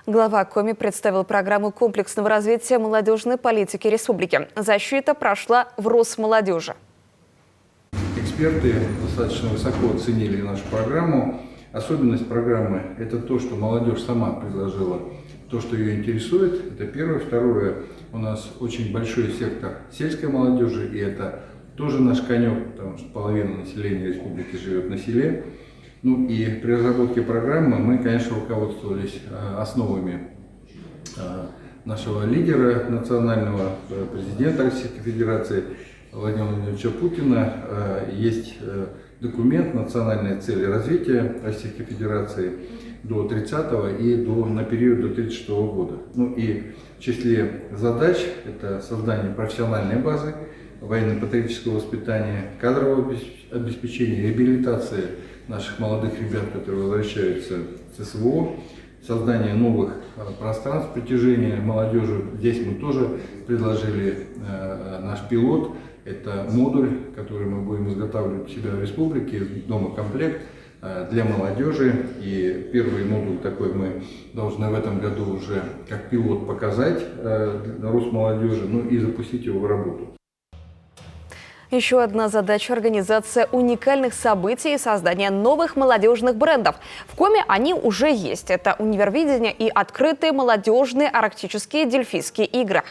Глава Коми представил программу комплексного развития молодежной политики республики. Защита прошла в Росмолодежи. Эксперты достаточно высоко оценили нашу программу. Особенность программы – это то, что молодежь сама предложила то, что ее интересует. Это первое. Второе, у нас очень большой сектор сельской молодежи, и это тоже наш конек, потому что половина населения республики живет на селе. Ну и при разработке программы мы, конечно, руководствовались основами нашего лидера национального, президента Российской Федерации Владимира Владимировича Путина. Есть документ «Национальные цели развития Российской Федерации» до 30-го и на период до 36 года. Ну и в числе задач это создание профессиональной базы, военно-патриотического воспитания, кадрового обеспечения, реабилитации наших молодых ребят, которые возвращаются в СВО, создание новых пространств притяжения молодежи. Здесь мы тоже предложили наш пилот. Это модуль, который мы будем изготавливать у себя в республике, дома-комплект для молодежи. И первый модуль такой мы должны в этом году уже как пилот показать Росмолодежи, ну и запустить его в работу. Еще одна задача – организация уникальных событий и создание новых молодежных брендов. В Коми они уже есть. Это универвидение и открытые молодежные арктические дельфийские игры.